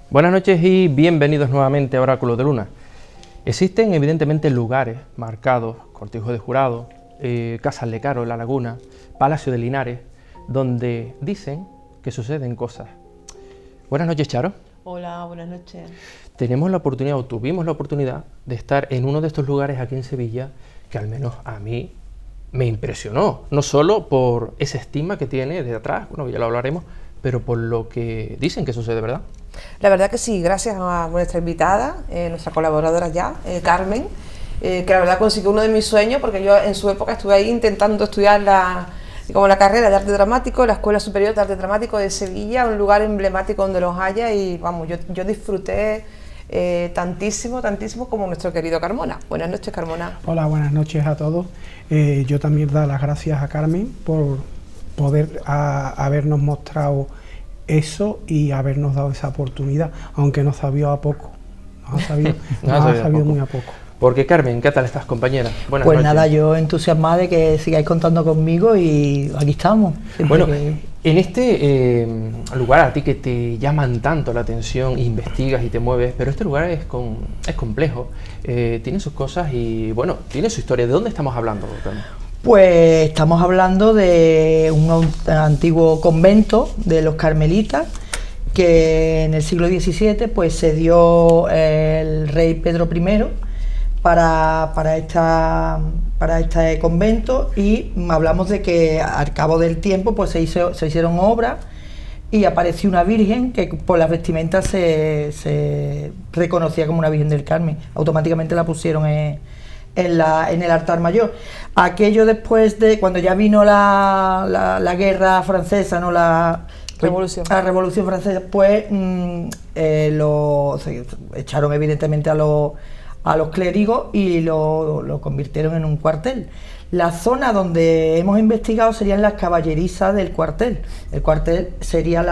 Buenas noches y bienvenidos nuevamente a Oráculo de Luna. Existen evidentemente lugares marcados, Cortijo de Jurado, Casas de Caro, La Laguna, Palacio de Linares, donde dicen que suceden cosas. Buenas noches, Charo. Hola, buenas noches. Tenemos la oportunidad, o tuvimos la oportunidad, de estar en uno de estos lugares aquí en Sevilla, que al menos a mí me impresionó, no solo por ese estigma que tiene de atrás, bueno, ya lo hablaremos, pero por lo que dicen que sucede, ¿verdad? La verdad que sí, gracias a nuestra invitada, nuestra colaboradora ya, Carmen, que la verdad consiguió uno de mis sueños, porque yo en su época estuve ahí intentando estudiar la carrera de arte dramático, la Escuela Superior de Arte Dramático de Sevilla, un lugar emblemático donde los haya, y vamos, yo disfruté tantísimo como nuestro querido Carmona. Buenas noches, Carmona. Hola, buenas noches a todos. Yo también doy las gracias a Carmen por poder habernos mostrado eso y habernos dado esa oportunidad, aunque nos sabió a poco, nos ha sabido muy a poco. Porque Carmen, ¿qué tal estás, compañera? Buenas noches. Nada, yo entusiasmada de que sigáis contando conmigo y aquí estamos. Bueno, en este lugar a ti que te llaman tanto la atención, investigas y te mueves, pero este lugar es complejo, tiene sus cosas y bueno, tiene su historia. ¿De dónde estamos hablando, Carmen? Pues estamos hablando de un antiguo convento de los carmelitas que en el siglo XVII pues se dio el rey Pedro I para este convento, y hablamos de que al cabo del tiempo pues se hicieron obras y apareció una virgen que por las vestimentas se reconocía como una Virgen del Carmen. Automáticamente la pusieron en el altar mayor. Aquello después de cuando ya vino la guerra francesa, ¿no? La Revolución Francesa, pues se echaron evidentemente a los clérigos y lo convirtieron en un cuartel. La zona donde hemos investigado serían las caballerizas del cuartel. El cuartel sería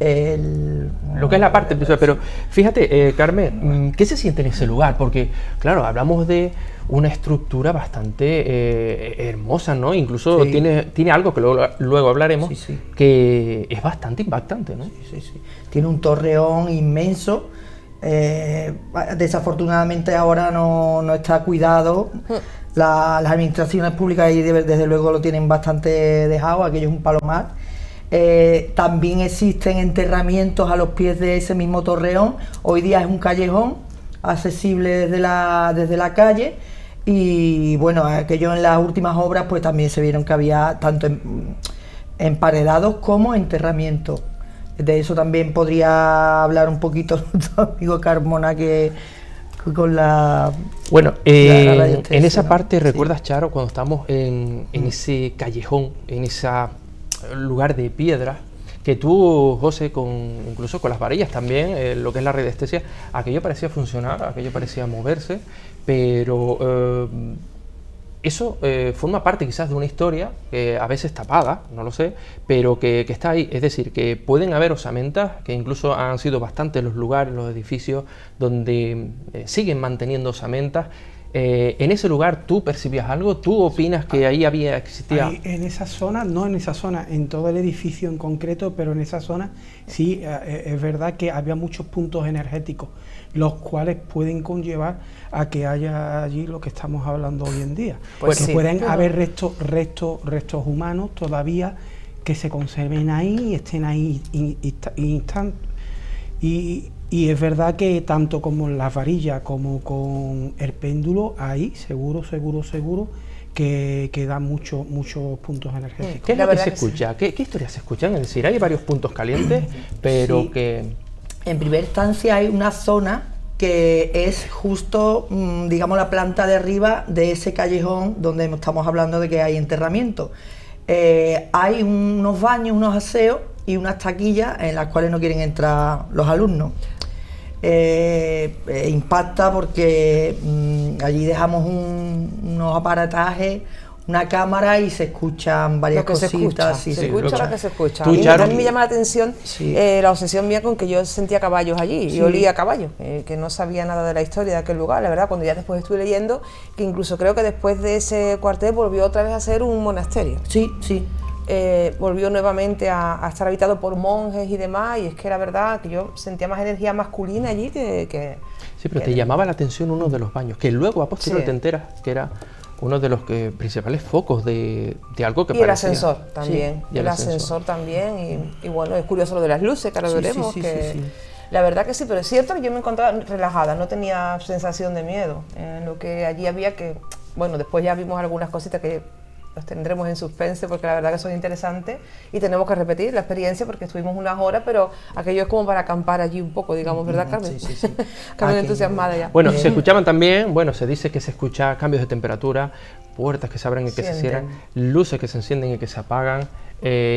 lo que es la parte principal, pero fíjate, Carmen, ¿qué se siente en ese lugar? Porque, claro, hablamos de una estructura bastante hermosa, ¿no? Incluso sí. tiene algo que luego hablaremos, sí. Que es bastante impactante, ¿no? Sí. Tiene un torreón inmenso. Desafortunadamente ahora no está cuidado. Las administraciones públicas ahí desde luego lo tienen bastante dejado. Aquello es un palomar. También existen enterramientos a los pies de ese mismo torreón. Hoy día es un callejón accesible desde la calle, y bueno, aquello en las últimas obras pues también se vieron que había tanto emparedados como enterramientos. De eso también podría hablar un poquito nuestro amigo Carmona, que con la... Bueno, en esa ¿no? parte, ¿recuerdas, Charo, cuando estamos en ese callejón, en ese lugar de piedra, que tú, José, incluso con las varillas también, lo que es la radiestesia, aquello parecía funcionar, aquello parecía moverse, pero eso forma parte quizás de una historia, a veces tapada, no lo sé, pero que está ahí. Es decir, que pueden haber osamentas, que incluso han sido bastantes los lugares, los edificios donde siguen manteniendo osamentas. En ese lugar, ¿tú percibías algo? ¿Tú opinas que ahí existía? Ahí, en esa zona, no en esa zona, en todo el edificio en concreto, pero en esa zona sí, es verdad que había muchos puntos energéticos, los cuales pueden conllevar a que haya allí lo que estamos hablando hoy en día. Pues que sí, pueden haber restos humanos todavía que se conserven ahí y estén ahí instantes. Y es verdad que tanto como en las varillas como con el péndulo, ahí seguro que dan muchos puntos energéticos. ¿Qué es lo que se escucha? ¿Qué historias se escuchan? Es decir, hay varios puntos calientes, pero sí. que... En primera instancia hay una zona que es justo, digamos, la planta de arriba de ese callejón donde estamos hablando de que hay enterramiento. Hay unos baños, unos aseos y unas taquillas en las cuales no quieren entrar los alumnos. Impacta porque allí dejamos unos aparatajes, una cámara, y se escuchan varias cositas. Se escucha lo que se escucha. ¿Tú, a mí me llama la atención sí. La obsesión mía con que yo sentía caballos allí, sí. y olía a caballos, que no sabía nada de la historia de aquel lugar, la verdad, cuando ya después estuve leyendo, que incluso creo que después de ese cuartel volvió otra vez a ser un monasterio. Sí. volvió nuevamente a estar habitado por monjes y demás, y es que la verdad que yo sentía más energía masculina allí que Sí, pero te llamaba la atención uno de los baños, que luego a posteriori Sí. te enteras que era uno de los principales focos de algo que y el parecía... ascensor también, Sí, y el ascensor también, y bueno, es curioso lo de las luces, que ahora Sí, sí, veremos, sí, que sí, sí. la verdad que sí, pero es cierto que yo me encontraba relajada, no tenía sensación de miedo, en lo que allí había que, bueno, después ya vimos algunas cositas que los tendremos en suspense porque la verdad que son interesantes y tenemos que repetir la experiencia porque estuvimos unas horas, pero aquello es como para acampar allí un poco, digamos, ¿verdad, Carmen? Sí, sí, sí. Carmen Aquí- entusiasmada ya. Bueno, se escuchaban también, bueno, se dice que se escucha cambios de temperatura, puertas que se abren y que se Sienten. cierran, luces que se encienden y que se apagan,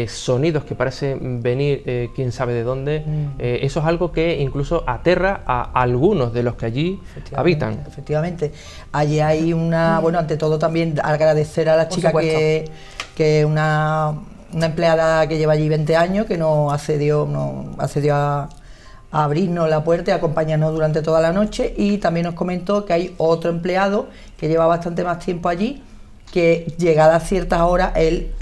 sonidos que parecen venir quién sabe de dónde. Eso es algo que incluso aterra a algunos de los que allí habitan. Efectivamente. Allí hay una, bueno, ante todo también agradecer a la Por chica supuesto. que una empleada que lleva allí 20 años, que nos accedió a abrirnos la puerta y acompañarnos durante toda la noche, y también nos comentó que hay otro empleado que lleva bastante más tiempo allí, que llegadas ciertas horas él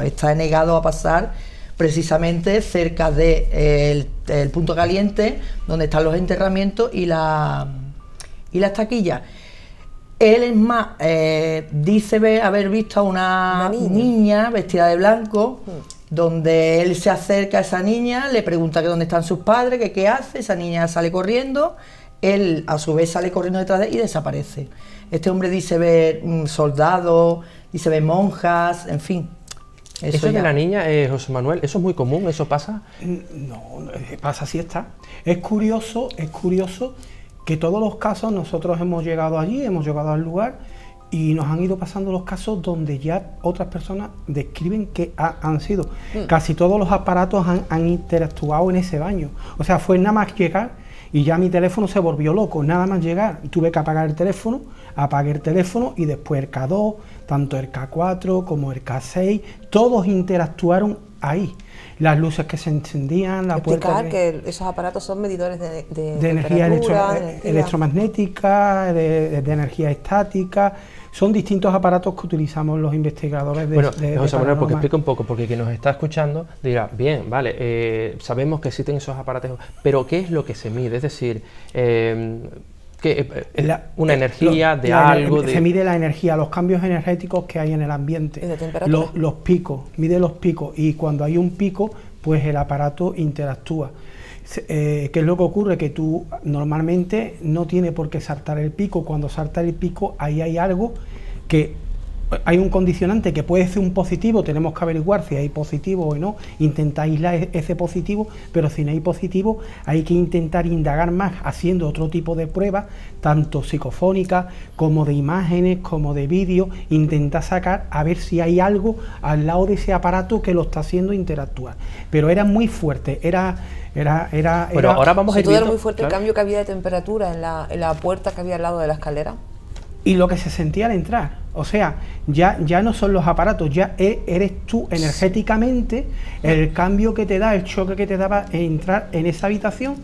está negado a pasar precisamente cerca de el punto caliente donde están los enterramientos y las taquillas. Él, es más, dice haber visto a una niña vestida de blanco, donde él se acerca a esa niña, le pregunta que dónde están sus padres, que qué hace, esa niña sale corriendo, él a su vez sale corriendo detrás de él y desaparece. Este hombre dice ver soldados, dice ver monjas, en fin. Eso de ya. la niña, José Manuel, ¿eso es muy común? ¿Eso pasa? No, pasa así está. Es curioso que todos los casos nosotros hemos llegado allí, hemos llegado al lugar y nos han ido pasando los casos donde ya otras personas describen que han sido. Casi todos los aparatos han interactuado en ese baño. O sea, fue nada más llegar y ya mi teléfono se volvió loco, nada más llegar. Tuve que apagar el teléfono, apagué el teléfono y después el K2, tanto el K4 como el K6, todos interactuaron ahí. Las luces que se encendían, la puerta Explicar que esos aparatos son medidores de energía temperatura, de energía. electromagnética, de energía estática. Son distintos aparatos que utilizamos los investigadores de Bueno, José Manuel, porque paranormal. explica un poco, porque quien nos está escuchando dirá, bien, vale, sabemos que existen esos aparatos, pero ¿qué es lo que se mide? Es decir, una energía de algo... Se mide la energía, los cambios energéticos que hay en el ambiente. ¿Y de temperatura? Los picos, mide los picos, y cuando hay un pico, pues el aparato interactúa. ¿Qué es lo que ocurre? Que tú normalmente no tiene por qué saltar el pico. Cuando salta el pico, ahí hay algo que... Hay un condicionante que puede ser un positivo, tenemos que averiguar si hay positivo o no, intentar aislar ese positivo, pero si no hay positivo hay que intentar indagar más haciendo otro tipo de pruebas, tanto psicofónicas como de imágenes, como de vídeo, intentar sacar a ver si hay algo al lado de ese aparato que lo está haciendo interactuar. Pero era muy fuerte, Bueno, ahora vamos a ir Sobre todo era viendo, muy fuerte claro. el cambio que había de temperatura en la puerta que había al lado de la escalera. Y lo que se sentía al entrar, o sea, ya no son los aparatos, ya eres tú energéticamente el cambio que te da, el choque que te daba entrar en esa habitación.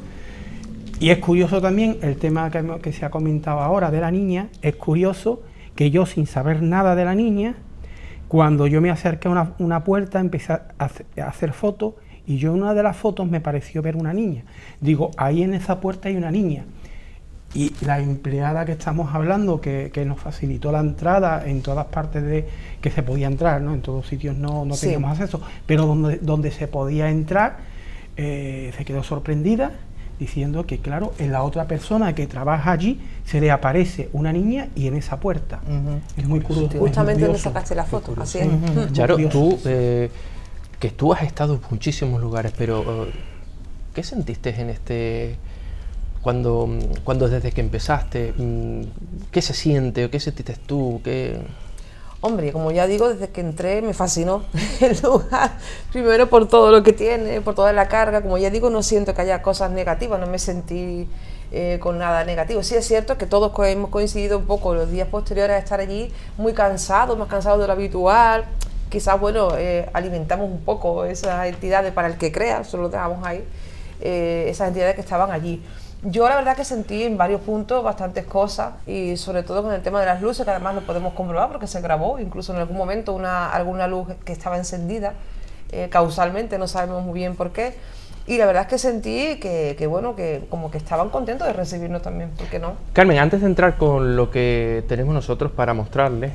Y es curioso también el tema que se ha comentado ahora de la niña, es curioso que yo, sin saber nada de la niña, cuando yo me acerqué a una puerta, empecé a hacer fotos, y yo en una de las fotos me pareció ver una niña. Digo, ahí en esa puerta hay una niña. Y la empleada que estamos hablando, que nos facilitó la entrada en todas partes que se podía entrar, ¿no? En todos sitios no Sí. teníamos acceso, pero donde se podía entrar, se quedó sorprendida, diciendo que, claro, en la otra persona que trabaja allí se le aparece una niña y en esa puerta. Es muy curioso. Justamente donde curioso. sacaste la foto, así es. Charo, curioso. tú, que tú has estado en muchísimos lugares, pero ¿qué sentiste en este... Cuando desde que empezaste, ¿qué se siente o qué sentiste tú? Hombre, como ya digo, desde que entré me fascinó el lugar, primero por todo lo que tiene, por toda la carga, como ya digo, no siento que haya cosas negativas, no me sentí con nada negativo. Sí es cierto que todos hemos coincidido un poco los días posteriores a estar allí muy cansados, más cansados de lo habitual, quizás, bueno, alimentamos un poco esas entidades para el que crea, solo lo dejamos ahí, esas entidades que estaban allí. Yo la verdad que sentí en varios puntos bastantes cosas y sobre todo con el tema de las luces, que además lo podemos comprobar porque se grabó, incluso en algún momento alguna luz que estaba encendida causalmente, no sabemos muy bien por qué. Y la verdad es que sentí que bueno, que como que estaban contentos de recibirnos también, ¿por qué no? Carmen, antes de entrar con lo que tenemos nosotros para mostrarles,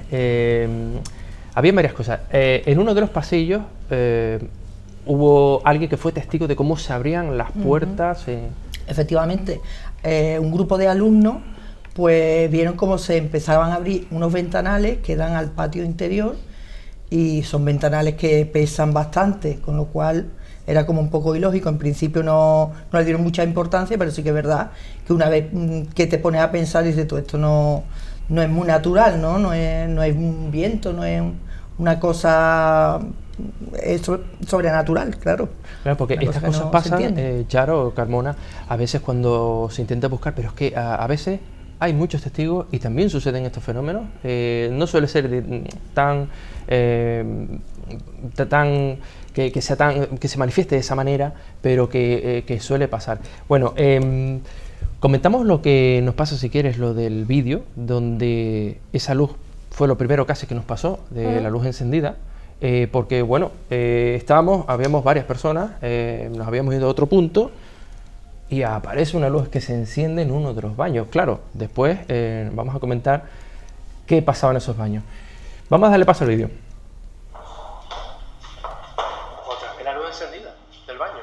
había varias cosas. En uno de los pasillos hubo alguien que fue testigo de cómo se abrían las puertas. Efectivamente, un grupo de alumnos pues vieron cómo se empezaban a abrir unos ventanales que dan al patio interior, y son ventanales que pesan bastante, con lo cual era como un poco ilógico. En principio no le dieron mucha importancia, pero sí que es verdad que una vez que te pones a pensar, dices tú, esto no es muy natural, no es un viento, no es una cosa sobrenatural, claro. Claro, porque Una estas cosa que cosas no se pasan, entiende. Charo, Carmona, a veces cuando se intenta buscar, pero es que a veces hay muchos testigos y también suceden estos fenómenos. No suele ser que se manifieste de esa manera, pero que suele pasar. Bueno, comentamos lo que nos pasa, si quieres, lo del vídeo, donde esa luz fue lo primero casi que nos pasó, de la luz encendida, porque bueno, habíamos varias personas, nos habíamos ido a otro punto y aparece una luz que se enciende en uno de los baños. Claro, después vamos a comentar qué pasaba en esos baños. Vamos a darle paso al vídeo. Otra vez la luz encendida del baño.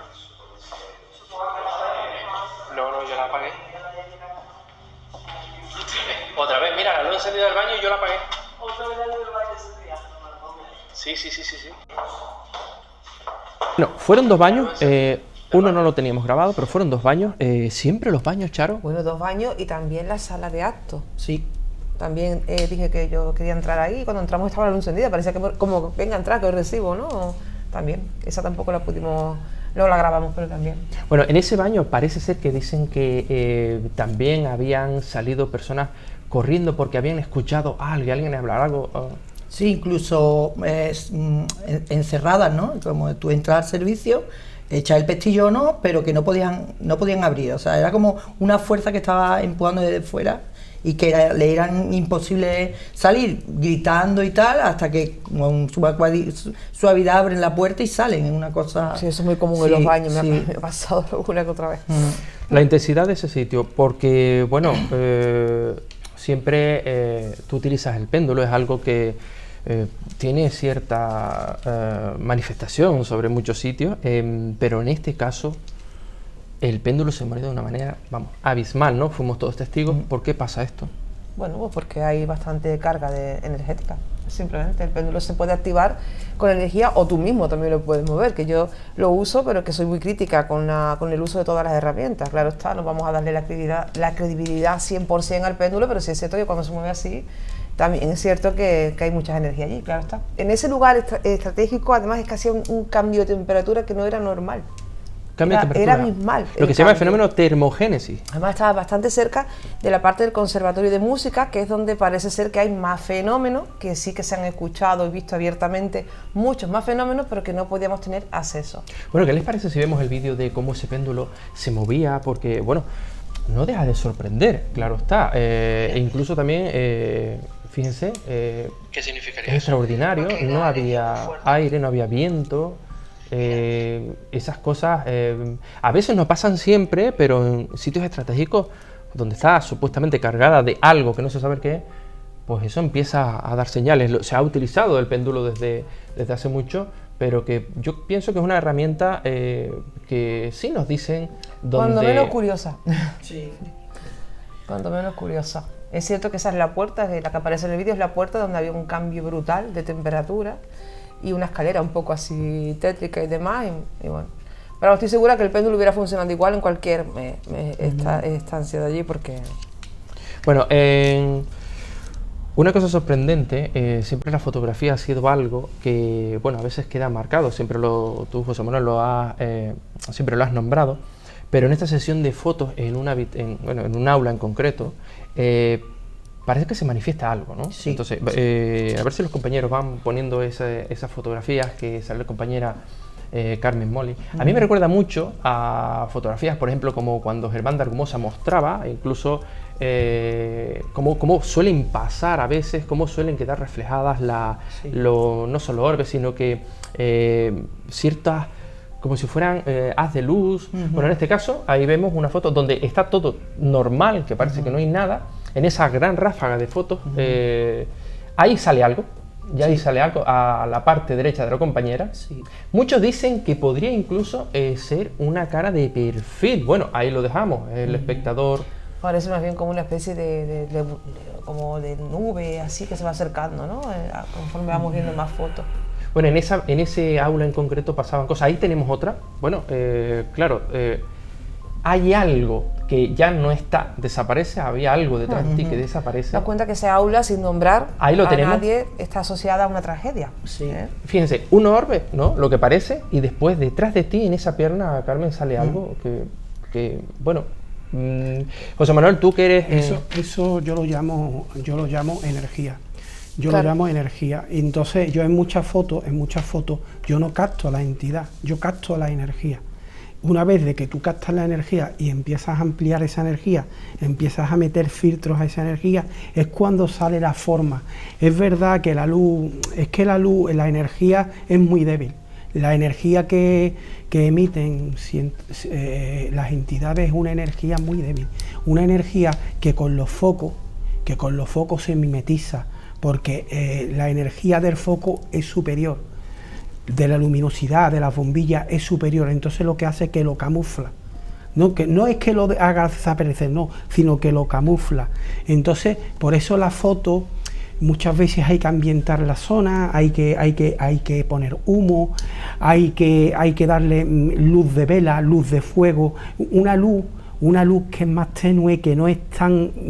No, yo la apagué. Otra vez, mira, la luz encendida del baño y yo la apagué. ¿Otra vez la luz del baño encendida? Sí. Bueno, fueron dos baños, uno no lo teníamos grabado, pero fueron dos baños. ¿Siempre los baños, Charo? Bueno, 2 baños y también la sala de actos. Sí. También dije que yo quería entrar ahí, y cuando entramos estaba la luz encendida, parecía que como venga a entrar, que hoy recibo, ¿no? También, esa tampoco la pudimos, no la grabamos, pero también. Bueno, en ese baño parece ser que dicen que también habían salido personas corriendo porque habían escuchado a alguien hablar algo. Sí, incluso encerradas, ¿no? Como tú entras al servicio, echas el pestillo o no, pero que no podían abrir. O sea, era como una fuerza que estaba empujando desde fuera y que le eran imposible salir, gritando y tal, hasta que con suavidad abren la puerta y salen. Es una cosa... Sí, eso es muy común en los baños, me ha pasado alguna que otra vez. La intensidad de ese sitio, porque, bueno, siempre tú utilizas el péndulo, es algo que tiene cierta manifestación sobre muchos sitios, pero en este caso el péndulo se mueve de una manera, vamos, abismal, ¿no? Fuimos todos testigos. ¿Por qué pasa esto? Bueno, pues porque hay bastante carga energética. Simplemente el péndulo se puede activar con energía, o tú mismo también lo puedes mover, que yo lo uso, pero que soy muy crítica con el uso de todas las herramientas. Claro está, no vamos a darle la credibilidad 100% al péndulo, pero sí es cierto que cuando se mueve así, también es cierto que hay mucha energía allí, claro está. En ese lugar estratégico, además, es que hacía un cambio de temperatura que no era normal. Era abismal. Lo que se llama el fenómeno termogénesis. Además estaba bastante cerca de la parte del Conservatorio de Música, que es donde parece ser que hay más fenómenos, que sí que se han escuchado y visto abiertamente muchos más fenómenos, pero que no podíamos tener acceso. Bueno, ¿qué les parece si vemos el vídeo de cómo ese péndulo se movía? Porque, bueno, no deja de sorprender, claro está. E incluso también, fíjense, ¿qué significaría? es extraordinario, no había aire, no había viento. Esas cosas a veces no pasan siempre, pero en sitios estratégicos donde está supuestamente cargada de algo que no se sabe qué es, pues eso empieza a dar señales. Se ha utilizado el péndulo desde hace mucho, pero que yo pienso que es una herramienta que sí nos dicen dónde... Cuando menos curiosa. Sí. Cuando menos curiosa. Es cierto que esa es la puerta, la que aparece en el vídeo es la puerta donde había un cambio brutal de temperatura y una escalera un poco así tétrica y demás, y bueno. Pero estoy segura que el péndulo hubiera funcionado igual en cualquier estancia de allí, porque... Bueno, una cosa sorprendente, siempre la fotografía ha sido algo que, bueno, a veces queda marcado, tú, José Manuel, siempre lo has nombrado, pero en esta sesión de fotos en un aula en concreto, parece que se manifiesta algo, ¿no? Sí. Entonces, a ver si los compañeros van poniendo esas fotografías que sale la compañera Carmen Molly. A mí me recuerda mucho a fotografías, por ejemplo, como cuando Germán de Argumosa mostraba, incluso cómo suelen pasar a veces, cómo suelen quedar reflejadas no solo orbes, sino que ciertas, como si fueran haz de luz. Bueno, en este caso, ahí vemos una foto donde está todo normal, que parece que no hay nada. En esa gran ráfaga de fotos, ahí sale algo. Ya ahí sale algo a la parte derecha de la compañera. Muchos dicen que podría incluso ser una cara de perfil. Bueno, ahí lo dejamos, el espectador. Parece más bien como una especie como de nube, así que se va acercando, ¿no? Conforme vamos viendo más fotos. Bueno, en ese aula en concreto pasaban cosas. Ahí tenemos otra. Bueno, claro, hay algo que ya no está, desaparece, había algo detrás de ti que desaparece. Te das cuenta que ese aula, sin nombrar a nadie, está asociada a una tragedia. Fíjense, un orbe, ¿no? Lo que parece, y después detrás de ti, en esa pierna, Carmen, sale algo que bueno... José Manuel, tú que eres... Eso yo lo llamo energía. Yo lo llamo energía. Y entonces yo en muchas fotos, yo no capto la entidad, yo capto la energía. Una vez de que tú captas la energía y empiezas a ampliar esa energía, empiezas a meter filtros a esa energía, es cuando sale la forma. Es verdad que la luz, la energía es muy débil. La energía que emiten las entidades es una energía muy débil. Una energía que con los focos se mimetiza, porque la energía del foco es superior. De la luminosidad de la bombilla es superior, entonces lo que hace es que lo camufla. No es que lo haga desaparecer, no, sino que lo camufla. Entonces, por eso la foto, muchas veces hay que ambientar la zona, hay que poner humo, hay que darle luz de vela, luz de fuego, una luz que es más tenue, que no es tan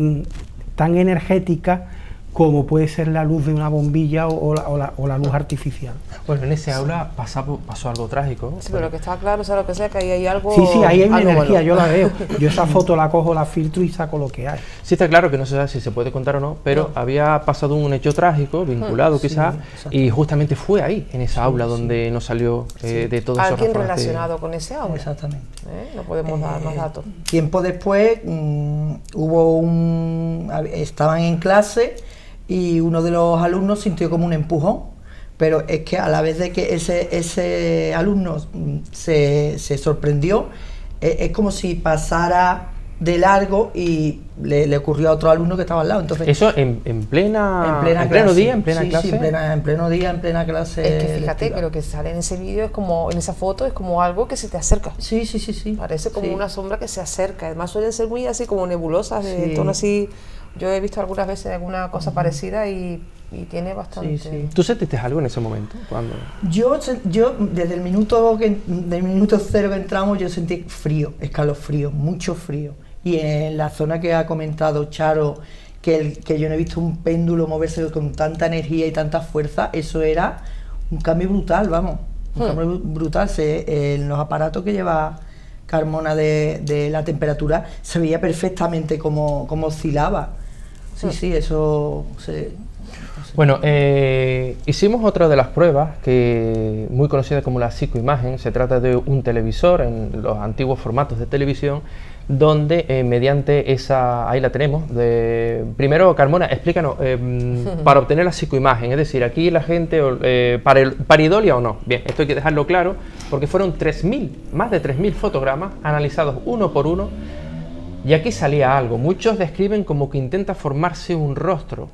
energética como puede ser la luz de una bombilla o la luz artificial. Bueno, en ese aula pasó algo trágico, ¿no? Sí, pero lo que está claro, sea lo que sea, que ahí hay algo... Sí, ahí hay una energía, yo la veo. Yo esa foto la cojo, la filtro y saco lo que hay. Sí, está claro que no sé si se puede contar o no, pero había pasado un hecho trágico, vinculado quizás, y justamente fue ahí, en esa aula, donde nos salió de todo eso. ¿Alguien relacionado con ese aula? Exactamente. No podemos dar más datos. Tiempo después estaban en clase y uno de los alumnos sintió como un empujón, pero es que a la vez de que ese alumno se sorprendió, es como si pasara de largo y le ocurrió a otro alumno que estaba al lado. Entonces, eso en pleno día, en plena clase. Sí, en pleno día, en plena clase. Es que fíjate que lo que sale en ese vídeo es como, en esa foto, es como algo que se te acerca. Sí. Parece como una sombra que se acerca. Además suelen ser muy así como nebulosas, de tono así. Yo he visto algunas veces alguna cosa parecida y tiene bastante... Sí. ¿Tú sentiste algo en ese momento? Cuando... Yo desde el minuto cero que entramos, yo sentí frío, escalofrío, mucho frío. Y en la zona que ha comentado Charo, que yo no he visto un péndulo moverse con tanta energía y tanta fuerza, eso era un cambio brutal, vamos. Un cambio brutal. En los aparatos que lleva Carmona de la temperatura, se veía perfectamente cómo oscilaba. Sí, eso... Bueno, hicimos otra de las pruebas, muy conocida como la psicoimagen. Se trata de un televisor en los antiguos formatos de televisión, donde mediante esa... ahí la tenemos. Primero, Carmona, explícanos, para obtener la psicoimagen, es decir, aquí la gente, ¿pareidolia o no? Bien, esto hay que dejarlo claro, porque fueron más de 3.000 fotogramas analizados uno por uno, y aquí salía algo. Muchos describen como que intenta formarse un rostro,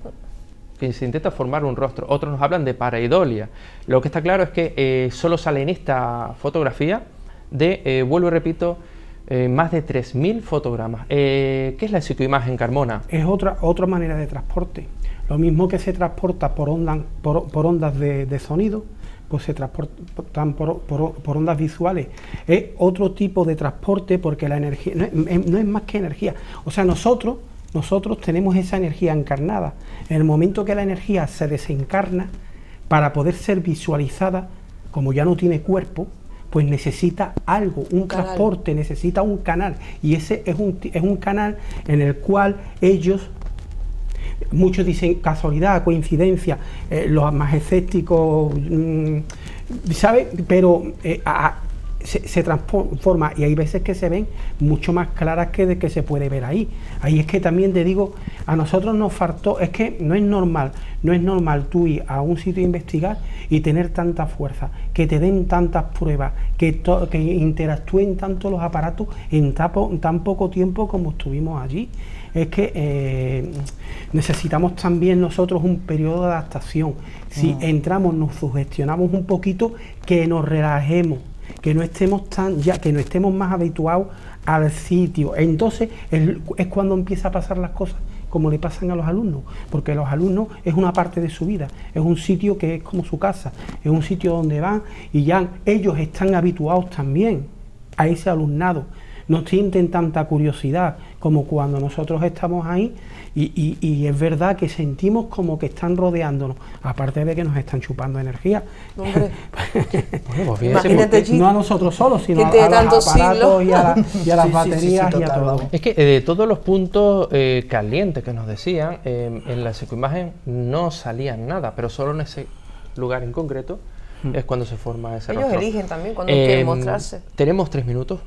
otros nos hablan de pareidolia. Lo que está claro es que solo sale en esta fotografía vuelvo y repito, más de 3.000 fotogramas. ¿Qué es la psicoimagen, Carmona? Es otra manera de transporte. Lo mismo que se transporta por ondas de sonido, pues se transportan por ondas visuales. Es otro tipo de transporte, porque la energía no es más que energía. O sea, nosotros tenemos esa energía encarnada. En el momento que la energía se desencarna, para poder ser visualizada, como ya no tiene cuerpo, pues necesita algo, un transporte, necesita un canal. Y ese es un canal en el cual muchos dicen casualidad, coincidencia, los más escépticos ¿sabes? Pero se transforma y hay veces que se ven mucho más claras que de que se puede ver ahí. Ahí es que también te digo, a nosotros nos faltó, es que no es normal tú ir a un sitio a investigar y tener tanta fuerza, que te den tantas pruebas, que interactúen tanto los aparatos en tan poco tiempo como estuvimos allí. Es que necesitamos también nosotros un periodo de adaptación. Si entramos, nos sugestionamos un poquito, que nos relajemos, que no estemos más habituados al sitio. Entonces es cuando empieza a pasar las cosas como le pasan a los alumnos, porque los alumnos es una parte de su vida, es un sitio que es como su casa, es un sitio donde van y ya ellos están habituados también a ese alumnado. No sienten tanta curiosidad como cuando nosotros estamos ahí y es verdad que sentimos como que están rodeándonos, aparte de que nos están chupando energía. Hombre, Bueno, pues imagínate, no a nosotros solos, sino a gente de los tantos aparatos y a las Sí, baterías y a total, todo. vamos. Es que de todos los puntos calientes que nos decían, en la psicoimagen no salían nada, pero solo en ese lugar en concreto es cuando se forma ese ellos rostro. eligen también cuando quieren mostrarse. Tenemos 3 minutos.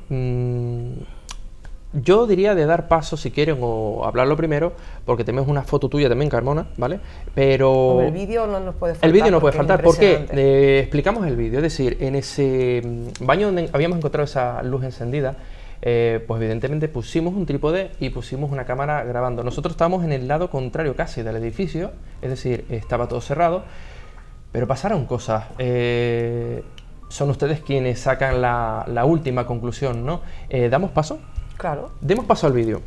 Yo diría de dar paso, si quieren, o hablarlo primero, porque tenemos una foto tuya también, Carmona, ¿vale? Pero Hombre, el vídeo no nos puede faltar. el vídeo no puede porque es faltar, porque impresionante. explicamos el vídeo, es decir, en ese baño donde habíamos encontrado esa luz encendida, pues evidentemente pusimos un trípode y pusimos una cámara grabando. Nosotros estábamos en el lado contrario casi del edificio, es decir, estaba todo cerrado, pero pasaron cosas. Son ustedes quienes sacan la última conclusión, ¿no? ¿Damos paso? Claro. Demos paso al vídeo.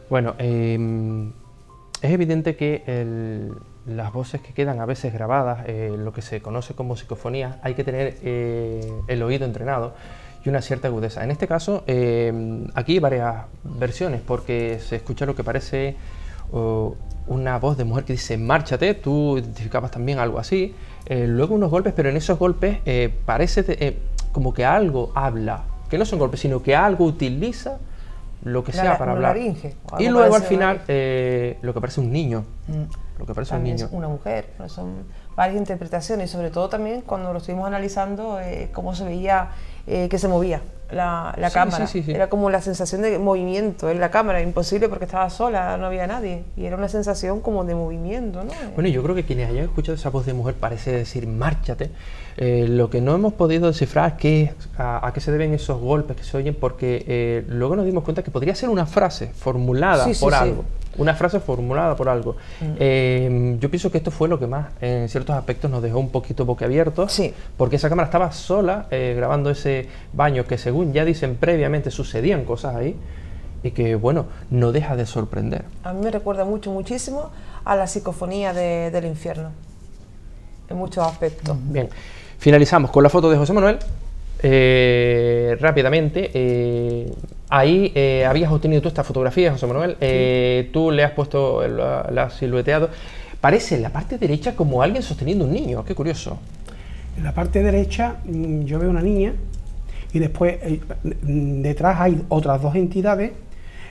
Bueno, es evidente que las voces que quedan a veces grabadas, lo que se conoce como psicofonía, hay que tener el oído entrenado y una cierta agudeza. En este caso, aquí hay varias versiones, porque se escucha lo que parece una voz de mujer que dice márchate, tú identificabas también algo así, luego unos golpes, pero en esos golpes parece como que algo habla, que no son golpes, sino que algo utiliza lo que sea para hablar. Laringe, y luego al final lo que parece un niño, lo que parece un también niño. es una mujer, ¿no? Son varias interpretaciones y sobre todo también cuando lo estuvimos analizando cómo se veía que se movía la Sí, cámara. sí. Era como la sensación de movimiento en la cámara, imposible porque estaba sola, no había nadie y era una sensación como de movimiento, ¿no? Bueno, yo creo que quienes hayan escuchado esa voz de mujer parece decir márchate. Lo que no hemos podido descifrar es a qué se deben esos golpes que se oyen, porque luego nos dimos cuenta que podría ser una frase formulada por algo. Una frase formulada por algo. Yo pienso que esto fue lo que más, en ciertos aspectos, nos dejó un poquito boquiabiertos, Sí. porque esa cámara estaba sola grabando ese baño que, según ya dicen previamente, sucedían cosas ahí y que, bueno, no deja de sorprender. A mí me recuerda muchísimo a la psicofonía del infierno, en muchos aspectos. Bien, finalizamos con la foto de José Manuel. Rápidamente, ahí habías obtenido tú esta fotografía, José Manuel, tú le has puesto, la has silueteado. Parece en la parte derecha como alguien sosteniendo un niño, qué curioso. En la parte derecha yo veo una niña y después detrás hay otras dos entidades.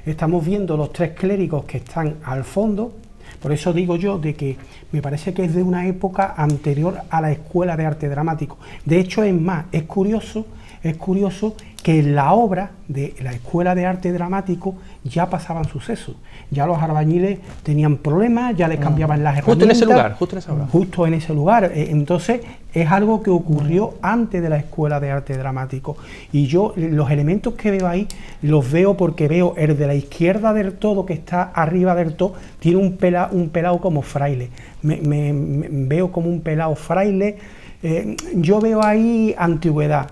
Estamos viendo los 3 clérigos que están al fondo. Por eso digo yo de que me parece que es de una época anterior a la Escuela de Arte Dramático. De hecho, es más, es curioso es curioso que en la obra de la Escuela de Arte Dramático ya pasaban sucesos. Ya los albañiles tenían problemas, ya les cambiaban las herramientas. Justo en ese lugar, justo en esa obra. Justo en ese lugar. Entonces, es algo que ocurrió antes de la Escuela de Arte Dramático. Y yo, los elementos que veo ahí, los veo porque veo el de la izquierda del todo, que está arriba del todo, tiene un pelado como fraile. Veo como un pelado fraile. Yo veo ahí antigüedad,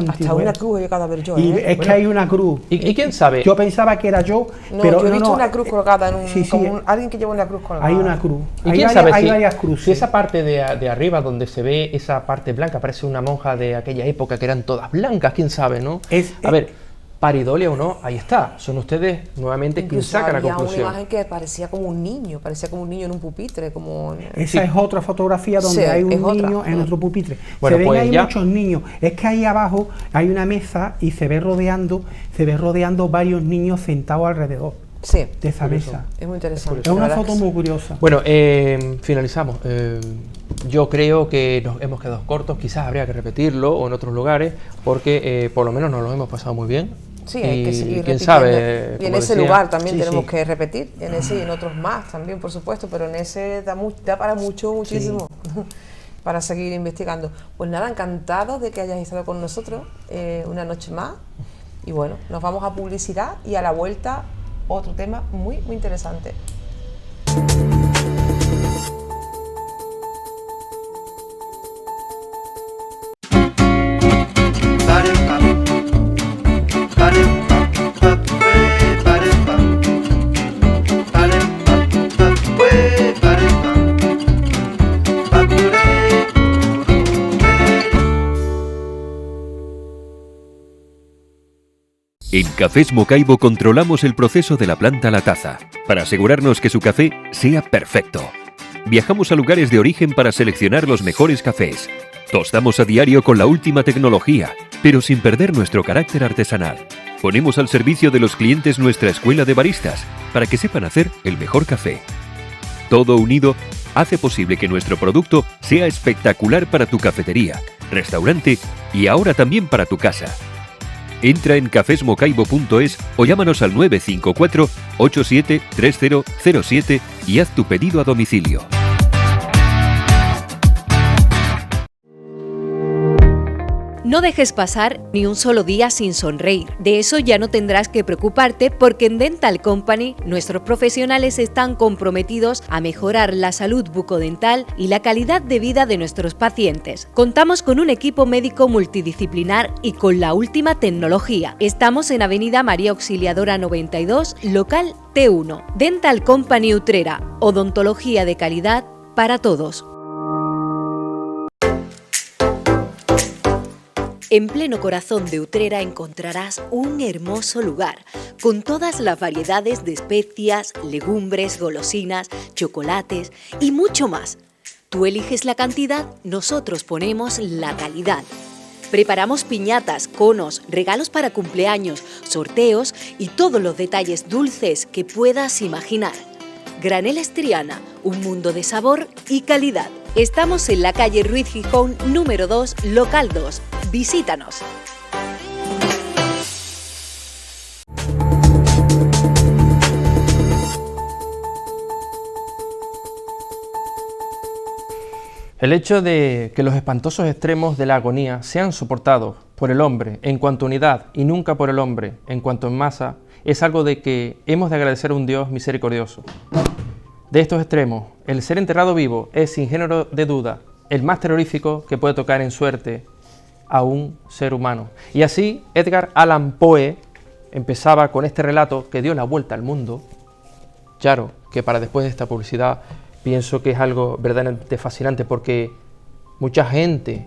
Hasta una cruz he llegado a ver yo. Y es que hay una cruz. ¿Y quién sabe? Yo pensaba que era yo, No, pero yo he visto una cruz colgada en un, sí, alguien que lleva una cruz colgada. hay una cruz. ¿Y quién sabe hay si, varias cruces. si esa parte de arriba donde se ve esa parte blanca parece una monja de aquella época que eran todas blancas? ¿Quién sabe, no? A ver, paridolia o no, ahí está. Son ustedes nuevamente quien saca la conclusión. Una imagen que parecía como un niño en un pupitre. Esa es otra fotografía donde hay un niño en otro pupitre. Bueno, se ven pues ahí ya muchos niños. Es que ahí abajo hay una mesa y se ve rodeando varios niños sentados alrededor de esa mesa. Es muy interesante. Es una foto muy curiosa. Bueno, finalizamos. Yo creo que nos hemos quedado cortos, quizás habría que repetirlo o en otros lugares, porque por lo menos nos lo hemos pasado muy bien. Sí, hay que seguir quién repitiendo. Sabe, y en ese lugar también sí, tenemos que repetir, en ese y en otros más también, por supuesto, pero en ese da para muchísimo, para seguir investigando. Pues nada, encantados de que hayáis estado con nosotros una noche más. Y bueno, nos vamos a publicidad y a la vuelta otro tema muy, muy interesante. En Cafés Mocaibo controlamos el proceso de la planta a la taza, para asegurarnos que su café sea perfecto. Viajamos a lugares de origen para seleccionar los mejores cafés. Tostamos a diario con la última tecnología, pero sin perder nuestro carácter artesanal. Ponemos al servicio de los clientes nuestra escuela de baristas, para que sepan hacer el mejor café. Todo unido hace posible que nuestro producto sea espectacular para tu cafetería, restaurante y ahora también para tu casa. Entra en cafesmocaibo.es o llámanos al 954 873007 y haz tu pedido a domicilio. No dejes pasar ni un solo día sin sonreír. De eso ya no tendrás que preocuparte porque en Dental Company nuestros profesionales están comprometidos a mejorar la salud bucodental y la calidad de vida de nuestros pacientes. Contamos con un equipo médico multidisciplinar y con la última tecnología. Estamos en Avenida María Auxiliadora 92, local T1. Dental Company Utrera, odontología de calidad para todos. En pleno corazón de Utrera encontrarás un hermoso lugar, con todas las variedades de especias, legumbres, golosinas, chocolates y mucho más. Tú eliges la cantidad, nosotros ponemos la calidad. Preparamos piñatas, conos, regalos para cumpleaños, sorteos y todos los detalles dulces que puedas imaginar. Granelas Triana, un mundo de sabor y calidad. Estamos en la calle Ruiz Gijón, número 2, local 2. Visítanos. El hecho de que los espantosos extremos de la agonía sean soportados por el hombre en cuanto a unidad y nunca por el hombre en cuanto en masa es algo de que hemos de agradecer a un Dios misericordioso. De estos extremos, el ser enterrado vivo es sin género de duda el más terrorífico que puede tocar en suerte a un ser humano. Y así Edgar Allan Poe empezaba con este relato que dio la vuelta al mundo. Claro, que para después de esta publicidad pienso que es algo verdaderamente fascinante porque mucha gente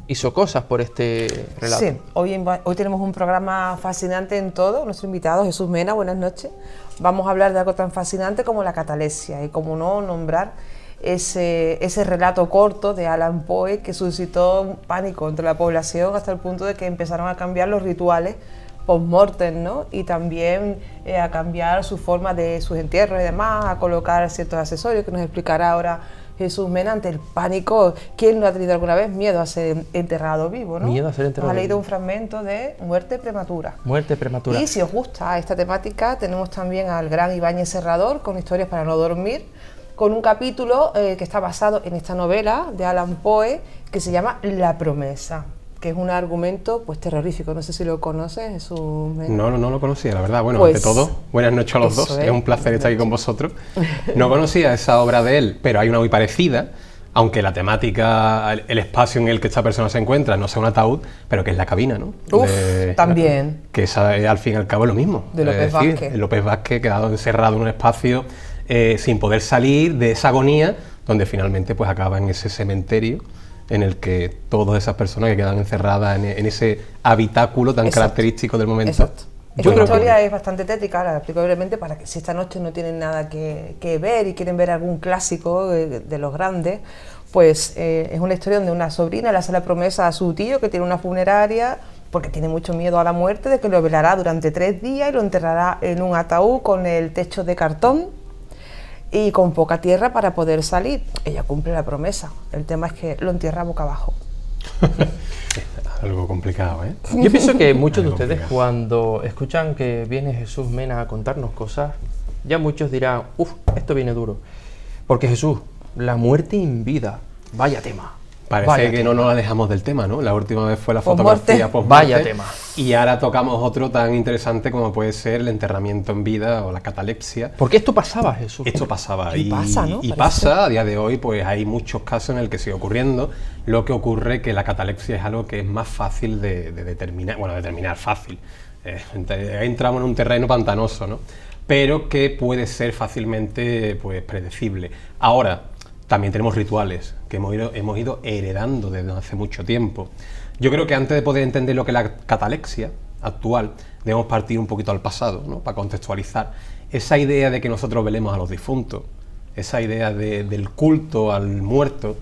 hizo cosas por este relato. Sí, hoy tenemos un programa fascinante en todo. Nuestro invitado Jesús Mena, buenas noches. Vamos a hablar de algo tan fascinante como la catalepsia y como no nombrar ese relato corto de Allan Poe que suscitó un pánico entre la población hasta el punto de que empezaron a cambiar los rituales post-mortem, ¿no? Y también a cambiar su forma de sus entierros y demás, a colocar ciertos accesorios que nos explicará ahora Jesús Mena ante el pánico. ¿Quién no ha tenido alguna vez miedo a ser enterrado vivo, no? Miedo a ser enterrado Os ha leído vivo. un fragmento de Muerte prematura. Muerte prematura. Y si os gusta esta temática, tenemos también al gran Ibáñez Serrador con Historias para no dormir, con un capítulo que está basado en esta novela de Allan Poe que se llama La promesa, que es un argumento pues terrorífico. No sé si lo conoces, Jesús Mena. No lo conocía, la verdad. Bueno, Pues, ante todo, buenas noches a los eso dos. es. Es un placer estar aquí con vosotros. No conocía esa obra de él, pero hay una muy parecida, aunque la temática, el espacio en el que esta persona se encuentra no sea un ataúd, pero que es la cabina, ¿no? Uf, también. Que esa es, al fin y al cabo, lo mismo. De López Es decir, Vázquez. López Vázquez quedado encerrado en un espacio sin poder salir de esa agonía, donde finalmente pues acaba en ese cementerio en el que todas esas personas que quedan encerradas en ese habitáculo tan Exacto. característico del momento. Exacto. Yo Esta creo historia es bastante tétrica, ahora la explico brevemente para que si esta noche no tienen nada que ver y quieren ver algún clásico de los grandes, pues es una historia donde una sobrina le hace la promesa a su tío que tiene una funeraria porque tiene mucho miedo a la muerte, de que lo velará durante 3 días y lo enterrará en un ataúd con el techo de cartón y con poca tierra para poder salir. Ella cumple la promesa, el tema es que lo entierra boca abajo. Algo complicado, ¿eh? Yo pienso que muchos de Algo ustedes complicado. cuando escuchan que viene Jesús Mena a contarnos cosas, ya muchos dirán, uff, esto viene duro. Porque Jesús, la muerte en vida, vaya tema. Parece vaya que tema. no nos alejamos del tema, ¿no? La última vez fue la Posmuerte. fotografía post-muerte. Vaya tema. Y ahora tocamos otro tan interesante como puede ser el enterramiento en vida o la catalepsia. Porque esto pasaba, Jesús. Esto pasaba Y pasa, ¿no? y Parece. pasa a día de hoy, pues hay muchos casos en el que sigue ocurriendo. Lo que ocurre que la catalepsia es algo que es más fácil de determinar, bueno, determinar fácil. Entramos en un terreno pantanoso, ¿no? Pero que puede ser fácilmente pues predecible. Ahora, también tenemos rituales que hemos ido heredando desde hace mucho tiempo. Yo creo que antes de poder entender lo que es la catalepsia actual, debemos partir un poquito al pasado, ¿no? Para contextualizar. Esa idea de que nosotros velemos a los difuntos, esa idea del culto al muerto,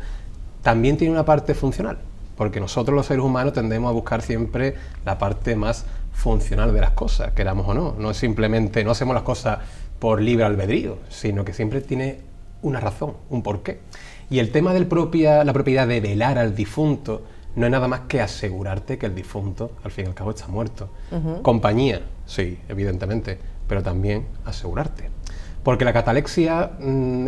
también tiene una parte funcional, porque nosotros los seres humanos tendemos a buscar siempre la parte más funcional de las cosas, queramos o no. No es simplemente, no hacemos las cosas por libre albedrío, sino que siempre tiene una razón, un porqué. Y el tema de la propiedad de velar al difunto no es nada más que asegurarte que el difunto, al fin y al cabo, está muerto. Compañía, sí, evidentemente, pero también asegurarte. Porque la catalepsia,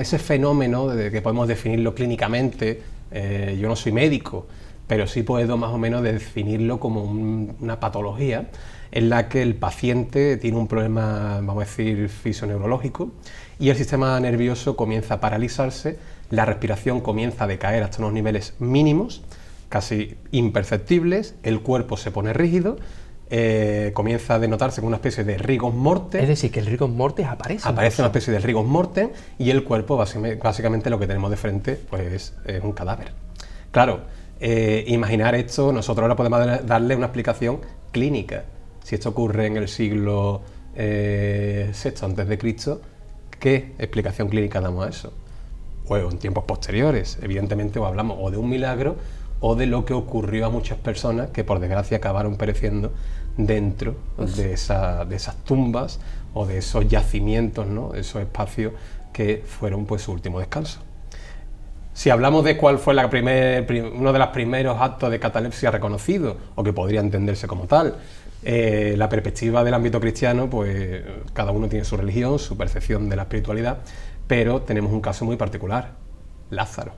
ese fenómeno de que podemos definirlo clínicamente, yo no soy médico, pero sí puedo más o menos definirlo como una patología en la que el paciente tiene un problema, vamos a decir, fisioneurológico, y el sistema nervioso comienza a paralizarse, la respiración comienza a decaer hasta unos niveles mínimos, casi imperceptibles, el cuerpo se pone rígido, comienza a denotarse como una especie de rigor mortis. Es decir, que el rigor mortis aparece. Aparece una especie de rigor mortis y el cuerpo, básicamente lo que tenemos de frente, pues es un cadáver. Claro, imaginar esto, nosotros ahora podemos darle una explicación clínica. Si esto ocurre en el siglo VI a.C., ¿qué explicación clínica damos a eso? O en tiempos posteriores, evidentemente, o hablamos o de un milagro o de lo que ocurrió a muchas personas que por desgracia acabaron pereciendo dentro de esas tumbas o de esos yacimientos, ¿no? Esos espacios que fueron pues su último descanso. Si hablamos de cuál fue uno de los primeros actos de catalepsia reconocidos o que podría entenderse como tal, la perspectiva del ámbito cristiano, pues cada uno tiene su religión, su percepción de la espiritualidad, pero tenemos un caso muy particular, Lázaro.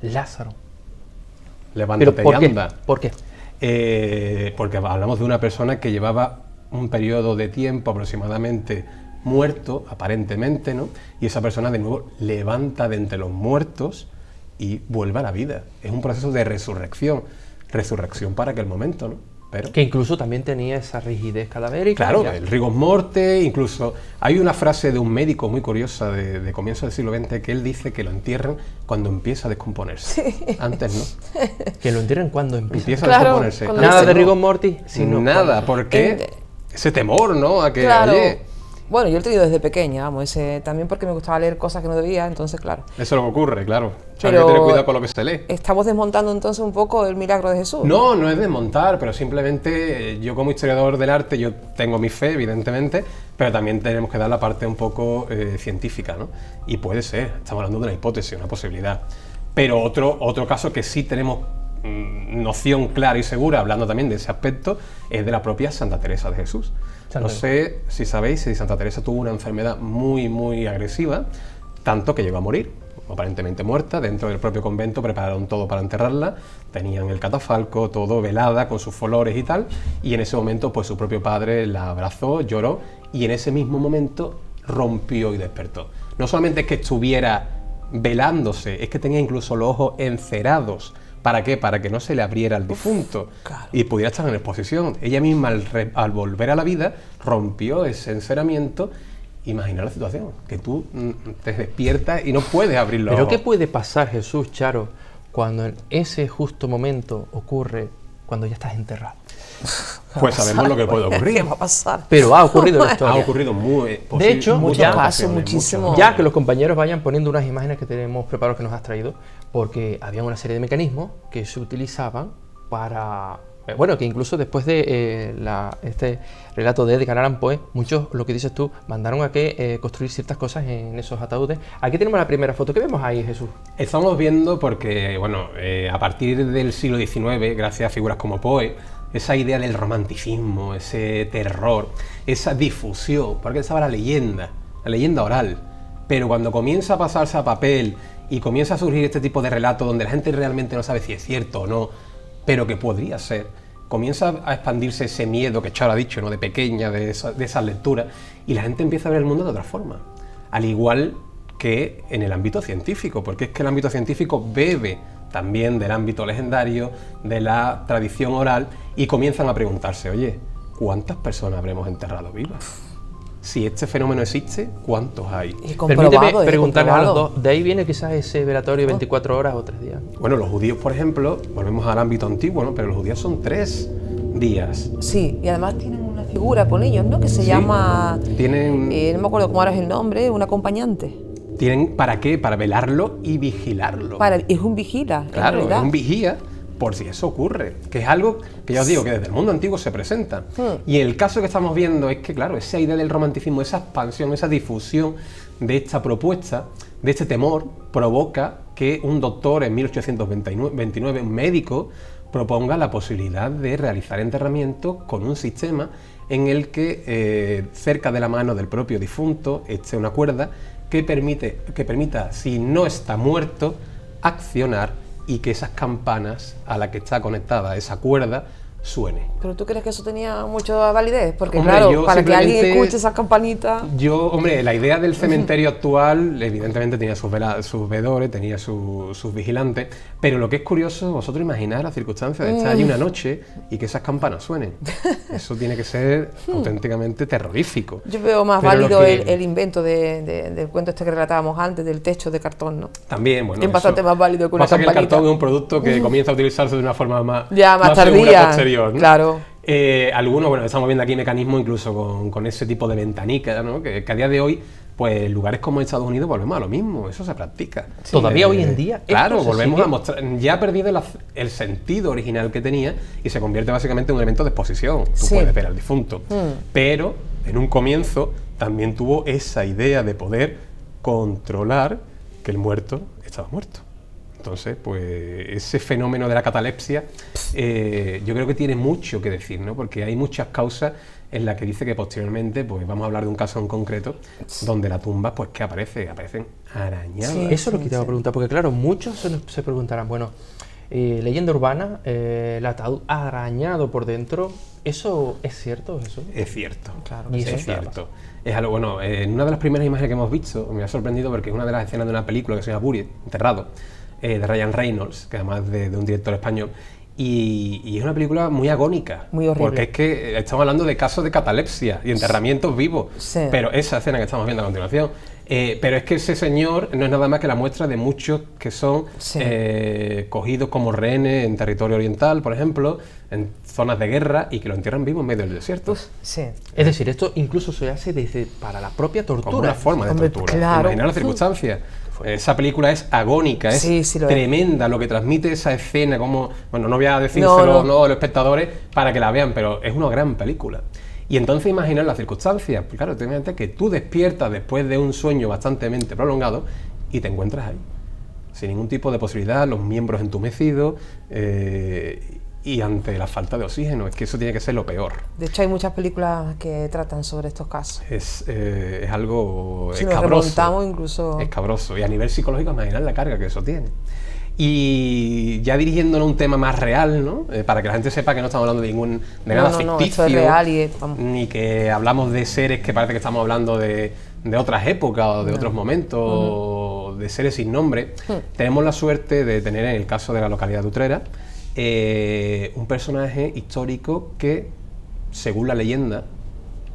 Lázaro. Levántate ¿Pero por y qué? anda. ¿Por qué? Porque hablamos de una persona que llevaba un periodo de tiempo aproximadamente muerto, aparentemente, ¿no? Y esa persona de nuevo levanta de entre los muertos y vuelve a la vida. Es un proceso de resurrección para aquel momento, ¿no? Pero, Que incluso también tenía esa rigidez cadavérica. claro, ya. el rigor mortis, incluso hay una frase de un médico muy curiosa de comienzo del siglo XX que él dice que lo entierran cuando empieza a descomponerse. Antes no. Que lo entierren cuando empieza. A Claro, descomponerse. cuando Nada Antes de no. rigor mortis, sino Nada, porque ese temor, ¿no? A que, Claro. oye, Bueno, yo lo he tenido desde pequeña, vamos, también porque me gustaba leer cosas que no debía, entonces claro. Eso es lo que ocurre, claro. Hay Pero que tener cuidado con lo que se lee. Estamos desmontando entonces un poco el milagro de Jesús. No, no es desmontar, pero simplemente yo como historiador del arte, yo tengo mi fe, evidentemente, pero también tenemos que dar la parte un poco científica, ¿no? Y puede ser, estamos hablando de una hipótesis, una posibilidad. Pero otro caso que sí tenemos noción clara y segura, hablando también de ese aspecto, es de la propia Santa Teresa de Jesús. No sé si sabéis si Santa Teresa tuvo una enfermedad muy agresiva, tanto que llegó a morir, aparentemente muerta. Dentro del propio convento prepararon todo para enterrarla, tenían el catafalco, todo velada con sus flores y tal, y en ese momento pues su propio padre la abrazó, lloró, y en ese mismo momento rompió y despertó. No solamente es que estuviera velándose, es que tenía incluso los ojos encerados. ¿Para qué? Para que no se le abriera al difunto y pudiera estar en exposición. Ella misma, al volver a la vida, rompió ese enceramiento. Imagina la situación, que tú te despiertas y no puedes abrir los ojos. ¿Pero qué puede pasar, Jesús, Charo, cuando en ese justo momento ocurre cuando ya estás enterrado? Pues sabemos lo que puede ocurrir. ¿Qué va a pasar? Pero ha ocurrido en la historia. Ha ocurrido muy De hecho, muchos casos, muchísimo. Ya que los compañeros vayan poniendo unas imágenes que tenemos preparadas que nos has traído, porque había una serie de mecanismos que se utilizaban para... Bueno, que incluso después de este relato de Edgar Allan Poe, muchos, lo que dices tú, mandaron a que construir ciertas cosas en esos ataúdes. Aquí tenemos la primera foto. ¿Qué vemos ahí, Jesús? Estamos viendo porque, bueno, a partir del siglo XIX, gracias a figuras como Poe, esa idea del romanticismo, ese terror, esa difusión, porque estaba la leyenda oral, pero cuando comienza a pasarse a papel y comienza a surgir este tipo de relatos donde la gente realmente no sabe si es cierto o no, pero que podría ser, comienza a expandirse ese miedo que Charo ha dicho, ¿no?, de pequeña, de esas lecturas, y la gente empieza a ver el mundo de otra forma, al igual que en el ámbito científico, porque es que el ámbito científico bebe también del ámbito legendario, de la tradición oral, y comienzan a preguntarse, oye, ¿cuántas personas habremos enterrado vivas? Si este fenómeno existe, ¿cuántos hay? Permíteme preguntarle a los dos, ¿de ahí viene quizás ese velatorio 24 horas o 3 días? Bueno, los judíos, por ejemplo, volvemos al ámbito antiguo, ¿no?, pero los judíos son 3 días. Sí, y además tienen una figura con ellos, ¿no?, que se llama... Tienen... no me acuerdo cómo ahora es el nombre, un acompañante. ¿Tienen para qué? Para velarlo y vigilarlo. Es un vigila, claro, en realidad. Es un vigía por si eso ocurre, que es algo que ya os digo que desde el mundo antiguo se presenta. Y el caso que estamos viendo es que, claro, esa idea del romanticismo, esa expansión, esa difusión de esta propuesta, de este temor, provoca que un doctor en 1829, un médico, proponga la posibilidad de realizar enterramientos con un sistema en el que cerca de la mano del propio difunto esté una cuerda que permita, si no está muerto, accionar y que esas campanas a las que está conectada esa cuerda suene. ¿Pero tú crees que eso tenía mucha validez? Porque hombre, claro, para que alguien escuche esas campanitas... Hombre, la idea del cementerio actual evidentemente tenía sus veedores, tenía sus vigilantes, pero lo que es curioso, vosotros imagináis la circunstancia de estar allí una noche y que esas campanas suenen. Eso tiene que ser auténticamente terrorífico. Yo veo más válido el invento del cuento este que relatábamos antes, del techo de cartón, ¿no? También, bueno, es bastante más válido que una campanita. Pasa que el cartón es un producto que comienza a utilizarse de una forma más tardía, posterior, ¿no? Claro. Algunos, bueno, estamos viendo aquí mecanismos incluso con ese tipo de ventanica, ¿no? Que a día de hoy, pues lugares como Estados Unidos volvemos a lo mismo, eso se practica. Sí, todavía hoy en día. Claro, volvemos a mostrar, ya ha perdido el sentido original que tenía y se convierte básicamente en un elemento de exposición. Tú puedes ver al difunto, pero en un comienzo también tuvo esa idea de poder controlar que el muerto estaba muerto. Entonces, pues ese fenómeno de la catalepsia yo creo que tiene mucho que decir, ¿no? Porque hay muchas causas en las que dice que posteriormente, pues vamos a hablar de un caso en concreto, donde la tumba, pues ¿qué aparece? Aparecen arañadas. Sí, eso es lo que te iba a preguntar, porque claro, muchos se preguntarán, bueno, leyenda urbana, el ataúd arañado por dentro, ¿eso es cierto, Jesús? Es cierto, claro, es cierto. Es algo, bueno, en una de las primeras imágenes que hemos visto, me ha sorprendido porque es una de las escenas de una película que se llama Buried, Enterrado, de Ryan Reynolds, que además de un director español, y es una película muy agónica, muy horrible, porque es que estamos hablando de casos de catalepsia y enterramientos vivos, pero esa escena que estamos viendo a continuación Pero es que ese señor no es nada más que la muestra de muchos que son cogidos como rehenes en territorio oriental, por ejemplo, en zonas de guerra, y que lo entierran vivo en medio del desierto. Sí. Es decir, esto incluso se hace desde para la propia tortura. Como una forma de Hombre, tortura. claro. Imaginar las circunstancias. Esa película es agónica, es lo tremenda lo que transmite esa escena, como, bueno, no voy a decírselo a los espectadores para que la vean, pero es una gran película. Y entonces imaginar las circunstancias, pues claro, imagínate que tú despiertas después de un sueño bastante prolongado y te encuentras ahí, sin ningún tipo de posibilidad, los miembros entumecidos y ante la falta de oxígeno. Es que eso tiene que ser lo peor. De hecho, hay muchas películas que tratan sobre estos casos. Es algo Si nos escabroso. remontamos incluso... Escabroso. Y a nivel psicológico, imaginar la carga que eso tiene. Y ya dirigiéndonos a un tema más real, ¿no? Para que la gente sepa que no estamos hablando de nada ficticio, esto es real ni que hablamos de seres que parece que estamos hablando de otras épocas o de otros momentos, o de seres sin nombre. Tenemos la suerte de tener, en el caso de la localidad de Utrera, un personaje histórico que, según la leyenda,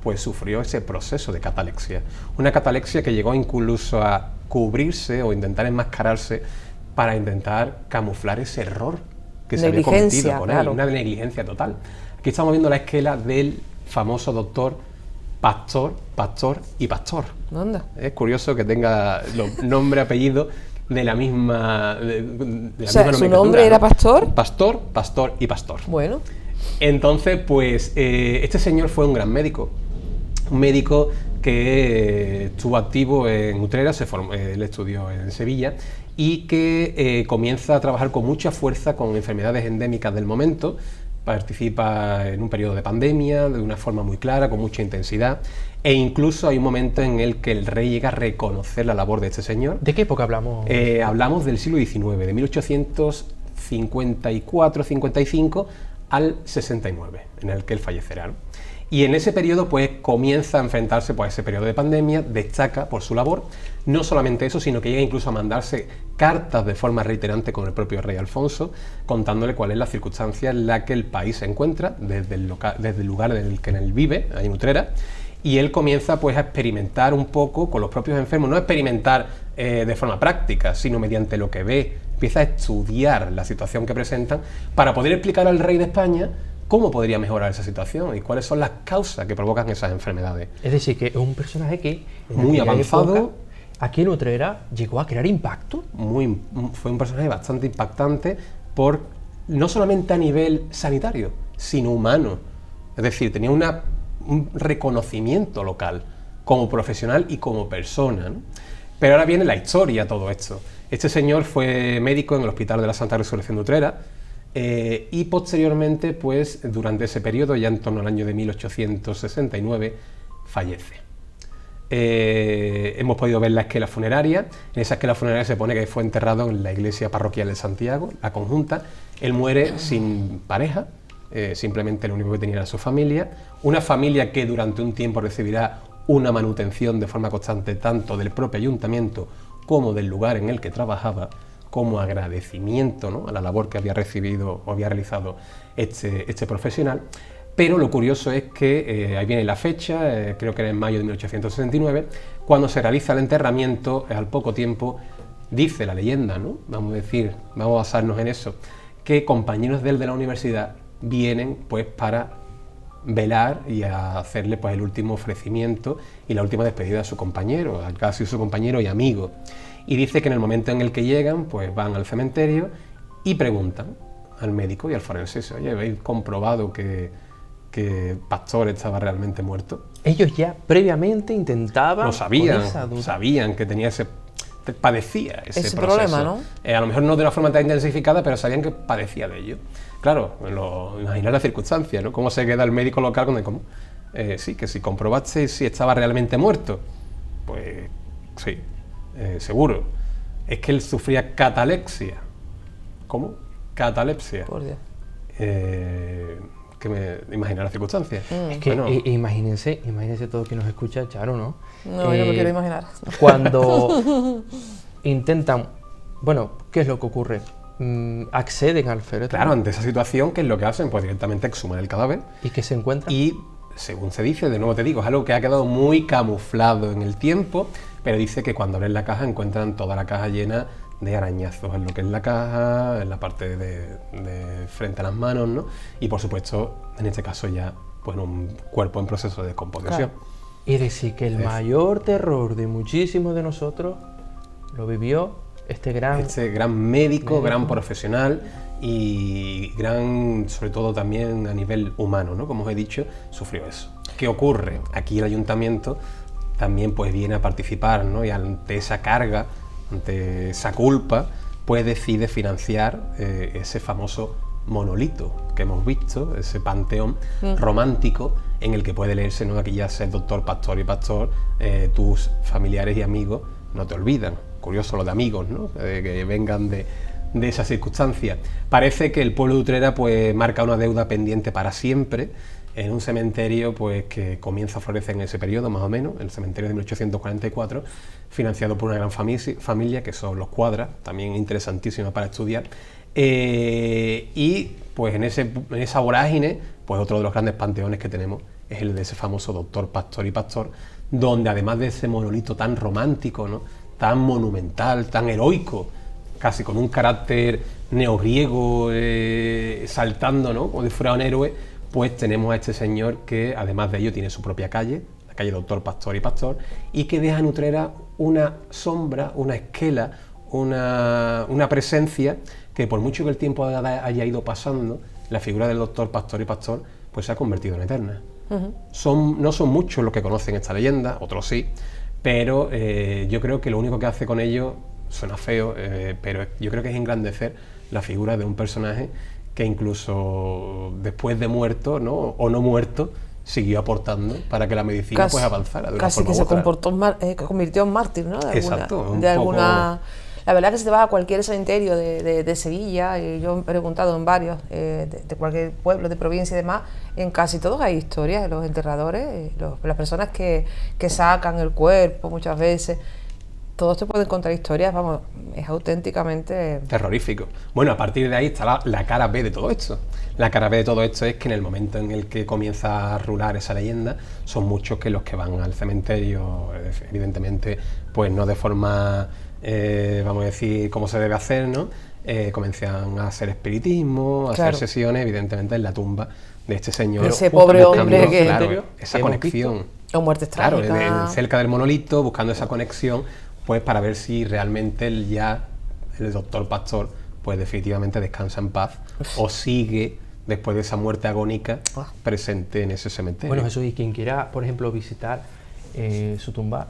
pues sufrió ese proceso de catalepsia. Una catalepsia que llegó incluso a cubrirse o intentar enmascararse para intentar camuflar ese error que se había cometido con él, una negligencia total. Aquí estamos viendo la esquela del famoso doctor Pastor y Pastor. ¿Dónde? Es curioso que tenga los nombre, apellido de la misma ¿su nombre era Pastor? Pastor y Pastor. Bueno. Entonces, pues, este señor fue un gran médico. Un médico que estuvo activo en Utrera, él estudió en Sevilla, y que comienza a trabajar con mucha fuerza con enfermedades endémicas del momento. Participa en un periodo de pandemia de una forma muy clara, con mucha intensidad, e incluso hay un momento en el que el rey llega a reconocer la labor de este señor. ¿De qué época hablamos? Hablamos del siglo XIX, de 1854-55 al 69, en el que él fallecerá, ¿no? Y en ese periodo pues comienza a enfrentarse pues, a ese periodo de pandemia, destaca por su labor, no solamente eso, sino que llega incluso a mandarse cartas de forma reiterante con el propio rey Alfonso, contándole cuál es la circunstancia en la que el país se encuentra, desde el lugar en el que él vive, ahí en Utrera, y él comienza pues a experimentar un poco con los propios enfermos, no experimentar de forma práctica, sino mediante lo que ve, empieza a estudiar la situación que presentan para poder explicar al rey de España cómo podría mejorar esa situación y cuáles son las causas que provocan esas enfermedades. Es decir, que es un personaje que muy avanzado, época, aquí en Utrera, llegó a crear impacto. Fue un personaje bastante impactante no solamente a nivel sanitario, sino humano. Es decir, tenía un reconocimiento local como profesional y como persona, ¿no? Pero ahora viene la historia, todo esto. Este señor fue médico en el Hospital de la Santa Resurrección de Utrera, y posteriormente, pues durante ese periodo, ya en torno al año de 1869, fallece. Hemos podido ver la esquela funeraria. En esa esquela funeraria se pone que fue enterrado en la iglesia parroquial de Santiago, la conjunta. Él muere sin pareja, simplemente lo único que tenía era su familia, una familia que durante un tiempo recibirá una manutención de forma constante tanto del propio ayuntamiento como del lugar en el que trabajaba, como agradecimiento, ¿no?, a la labor que había recibido o había realizado este profesional. Pero lo curioso es que ahí viene la fecha, creo que era en mayo de 1869, cuando se realiza el enterramiento, al poco tiempo, dice la leyenda, ¿no?, vamos a basarnos en eso, que compañeros de él de la universidad vienen pues para velar y a hacerle pues el último ofrecimiento y la última despedida a su compañero, casi su compañero y amigo. Y dice que en el momento en el que llegan, pues van al cementerio y preguntan al médico y al forense: oye, ¿habéis comprobado que Pastor estaba realmente muerto? Ellos ya previamente intentaban... Lo sabían que tenía padecía ese proceso. Problema, ¿no? A lo mejor no de una forma tan intensificada, pero sabían que padecía de ello. Claro, imaginar la circunstancia, ¿no? Cómo se queda el médico local con sí, que si comprobaste si estaba realmente muerto, pues sí, seguro. Es que él sufría catalepsia. ¿Cómo? Catalepsia. Por Dios. Imaginar las circunstancias. Es que bueno, imagínense todo que nos escucha, Charo, ¿no? No, yo no me quiero imaginar. Cuando intentan, bueno, ¿qué es lo que ocurre? Acceden al féretro. claro, ante esa situación, ¿qué es lo que hacen? Pues directamente exhuman el cadáver ¿Y qué se encuentra? y según se dice, de nuevo te digo, es algo que ha quedado muy camuflado en el tiempo, pero dice que cuando abren la caja encuentran toda la caja llena de arañazos en lo que es la caja, en la parte de frente a las manos, ¿no? Y por supuesto, en este caso ya, pues un cuerpo en proceso de descomposición. Claro. Es decir, que el mayor terror de muchísimos de nosotros lo vivió este gran médico, gran profesional y gran, sobre todo también a nivel humano, ¿no? Como os he dicho, sufrió eso. ¿Qué ocurre? Aquí el ayuntamiento también pues viene a participar, ¿no? Y ante esa carga, ante esa culpa, pues decide financiar ese famoso monolito que hemos visto, ese panteón romántico en el que puede leerse, ¿no? Aquí ya ser doctor, pastor y pastor, tus familiares y amigos no te olvidan. Curioso lo de amigos, ¿no? Que vengan de esa circunstancia. Parece que el pueblo de Utrera pues marca una deuda pendiente para siempre en un cementerio pues que comienza a florecer en ese periodo más o menos, el cementerio de 1844, financiado por una gran familia que son los Cuadras, también interesantísima para estudiar. Y pues en esa vorágine, pues otro de los grandes panteones que tenemos es el de ese famoso doctor, pastor y pastor, donde además de ese monolito tan romántico, ¿no? Tan monumental, tan heroico, casi con un carácter neogriego, saltando, ¿no? Como si fuera un héroe, pues tenemos a este señor que además de ello tiene su propia calle, la calle Doctor, Pastor y Pastor, y que deja en Utrera una sombra, una esquela, una presencia que por mucho que el tiempo haya ido pasando, la figura del Doctor, Pastor y Pastor pues se ha convertido en eterna. No son muchos los que conocen esta leyenda, otros sí, pero yo creo que lo único que hace con ello, suena feo, pero yo creo que es engrandecer la figura de un personaje que incluso después de muerto, ¿no? O no muerto, siguió aportando para que la medicina pues avanzara de una forma u otra. Casi que se convirtió en mártir, ¿no? Exacto. La verdad que si te vas a cualquier cementerio de Sevilla, y yo he preguntado en varios, de cualquier pueblo, de provincia y demás, en casi todos hay historias de los enterradores, las personas que sacan el cuerpo muchas veces. Todos te pueden contar historias, vamos, es auténticamente terrorífico. Bueno, a partir de ahí está la cara B de todo esto. La cara B de todo esto es que en el momento en el que comienza a rular esa leyenda, son muchos que los que van al cementerio, evidentemente, pues no de forma, vamos a decir, como se debe hacer, ¿no? Comienzan a hacer espiritismo, a hacer sesiones, evidentemente, en la tumba de este señor. Ese pobre hombre que... Claro, esa conexión. O muertes trágicas. Claro, cerca del monolito, buscando esa conexión, pues para ver si realmente el doctor Pastor pues definitivamente descansa en paz o sigue después de esa muerte agónica presente en ese cementerio. Bueno, Jesús, y quien quiera, por ejemplo, visitar su tumba...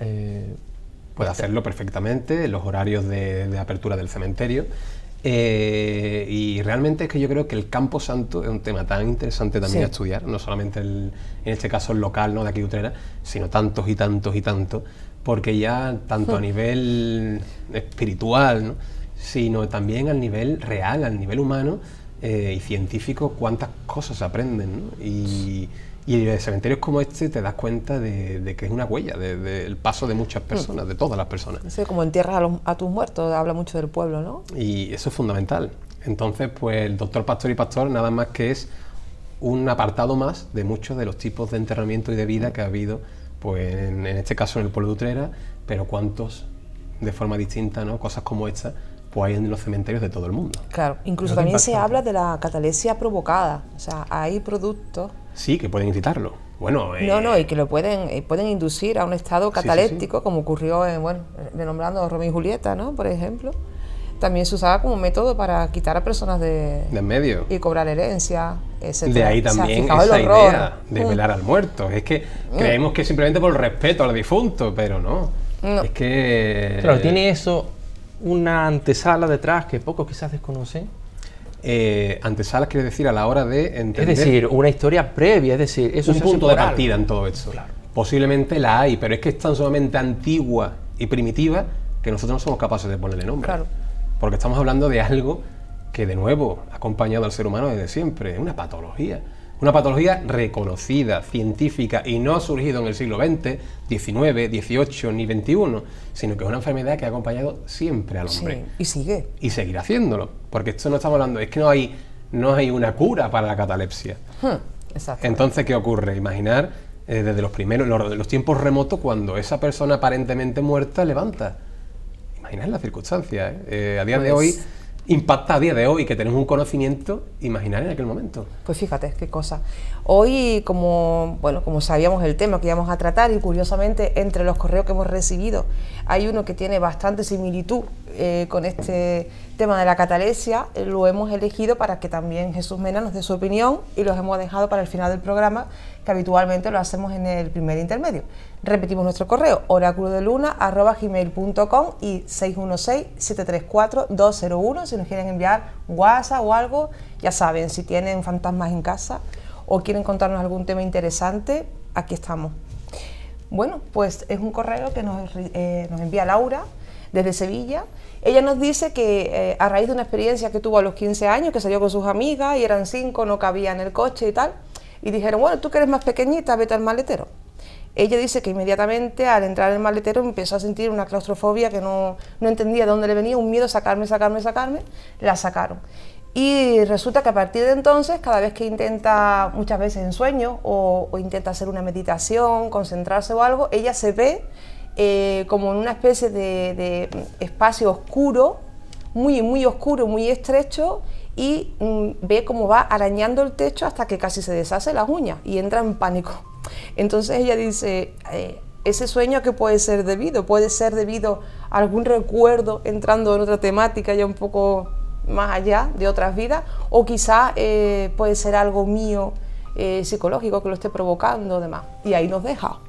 puede hacerlo perfectamente en los horarios de apertura del cementerio. Y realmente es que yo creo que el Campo Santo es un tema tan interesante también a estudiar, no solamente en este caso el local, ¿no? De aquí de Utrera, sino tantos y tantos y tantos, porque ya tanto a nivel espiritual, ¿no? Sino también al nivel real, al nivel humano y científico, cuántas cosas se aprenden, ¿no? Y de cementerios como este te das cuenta de que es una huella del paso de muchas personas, de todas las personas. Sí, como entierras a tus muertos, habla mucho del pueblo, ¿no? Y eso es fundamental. Entonces, pues el doctor Pastor y Pastor nada más que es un apartado más de muchos de los tipos de enterramiento y de vida que ha habido, pues en este caso en el pueblo de Utrera, pero cuántos de forma distinta, ¿no? Cosas como esta, pues hay en los cementerios de todo el mundo. Claro, incluso también se habla de la catalepsia provocada, o sea, hay productos... Sí, que pueden incitarlo. Bueno, y que lo pueden inducir a un estado cataléptico, como ocurrió nombrando Romeo y Julieta, ¿no? Por ejemplo. También se usaba como método para quitar a personas de en medio y cobrar herencia, etc. De ahí también esa idea de velar al muerto. Es que creemos que simplemente por respeto al difunto, pero no. Es que... Claro, tiene eso una antesala detrás que pocos quizás desconocen. Antesalas quiere decir a la hora de entender... Es decir, una historia previa, es decir, eso un punto de partida en todo esto. Claro. Posiblemente la hay, pero es que es tan sumamente antigua y primitiva que nosotros no somos capaces de ponerle nombre. Claro. Porque estamos hablando de algo que, de nuevo, ha acompañado al ser humano desde siempre. Es una patología. Una patología reconocida, científica, y no ha surgido en el siglo XX, XIX, XVIII ni XXI, sino que es una enfermedad que ha acompañado siempre al hombre. Sí, y sigue. Y seguirá haciéndolo. Porque esto no estamos hablando, es que no hay una cura para la catalepsia. Exactamente. Entonces, ¿qué ocurre? Imaginar desde los tiempos remotos, cuando esa persona aparentemente muerta levanta. Imaginar las circunstancias, a día de hoy, impacta a día de hoy, que tenemos un conocimiento, imaginar en aquel momento. Pues fíjate, qué cosa. Hoy, como sabíamos el tema que íbamos a tratar, y curiosamente entre los correos que hemos recibido hay uno que tiene bastante similitud con este tema de la catalepsia, lo hemos elegido para que también Jesús Mena nos dé su opinión, y los hemos dejado para el final del programa, que habitualmente lo hacemos en el primer intermedio. Repetimos nuestro correo, oraculodeluna@gmail.com y 616-734-201, si nos quieren enviar WhatsApp o algo. Ya saben, si tienen fantasmas en casa o quieren contarnos algún tema interesante, aquí estamos. Bueno, pues es un correo que nos envía Laura desde Sevilla. Ella nos dice que a raíz de una experiencia que tuvo a los 15 años, que salió con sus amigas y eran 5, no cabía en el coche y tal, y dijeron, bueno, tú que eres más pequeñita, vete al maletero. Ella dice que inmediatamente al entrar en el maletero empezó a sentir una claustrofobia que no entendía de dónde le venía, un miedo a sacarme, la sacaron. Y resulta que a partir de entonces, cada vez que intenta, muchas veces en sueños, o intenta hacer una meditación, concentrarse o algo, ella se ve como en una especie de espacio oscuro, muy oscuro, muy estrecho, y ve cómo va arañando el techo hasta que casi se deshace las uñas y entra en pánico. Entonces ella dice, ese sueño, ¿a qué puede ser debido? ¿Puede ser debido a algún recuerdo entrando en otra temática ya un poco más allá de otras vidas? O quizá puede ser algo mío psicológico que lo esté provocando, demás. Y ahí nos deja.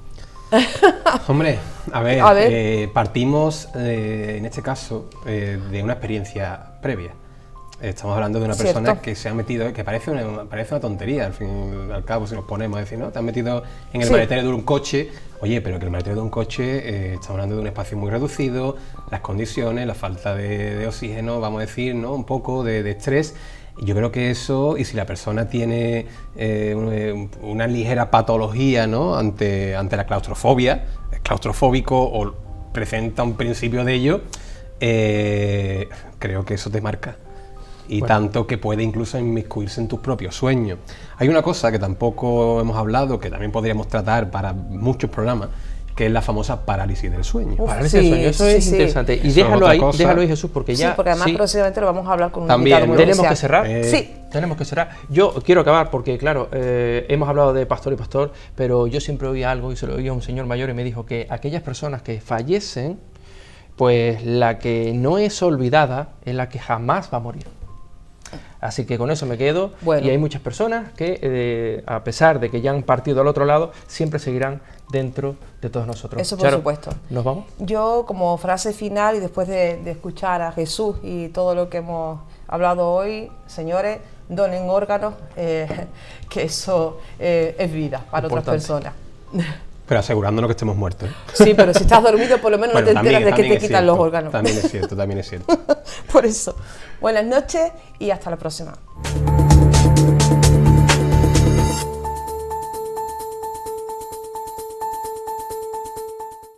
Hombre, a ver. Partimos en este caso de una experiencia previa. Estamos hablando de una persona que se ha metido, que parece una tontería, al fin y al cabo, si nos ponemos a decir, ¿no? Te has metido en el maletero de un coche. Oye, pero que el maletero de un coche, estamos hablando de un espacio muy reducido, las condiciones, la falta de oxígeno, vamos a decir, ¿no? Un poco de estrés. Yo creo que eso, y si la persona tiene una ligera patología, ¿no? ante la claustrofobia, es claustrofóbico o presenta un principio de ello, creo que eso te marca. Y bueno, tanto que puede incluso inmiscuirse en tus propios sueños. Hay una cosa que tampoco hemos hablado, que también podríamos tratar para muchos programas, que es la famosa parálisis del sueño. Parálisis del sueño, eso es interesante. Y déjalo ahí, Jesús, porque ya... Sí, porque además próximamente lo vamos a hablar con un también, invitado muy ¿tenemos que cerrar? Sí. Tenemos que cerrar. Yo quiero acabar porque, claro, hemos hablado de pastor y pastor, pero yo siempre oía algo, y se lo oía a un señor mayor, y me dijo que aquellas personas que fallecen, pues la que no es olvidada es la que jamás va a morir. Así que con eso me quedo. Bueno. Y hay muchas personas que, a pesar de que ya han partido al otro lado, siempre seguirán dentro de todos nosotros. Eso por supuesto. ¿Nos vamos? Yo, como frase final, y después de escuchar a Jesús y todo lo que hemos hablado hoy, señores, donen órganos, que eso es vida para otras personas. Pero asegurándonos que estemos muertos, ¿eh? Sí, pero si estás dormido, por lo menos no te enteras de que te quitan los órganos. También es cierto, también es cierto. Por eso. Buenas noches y hasta la próxima.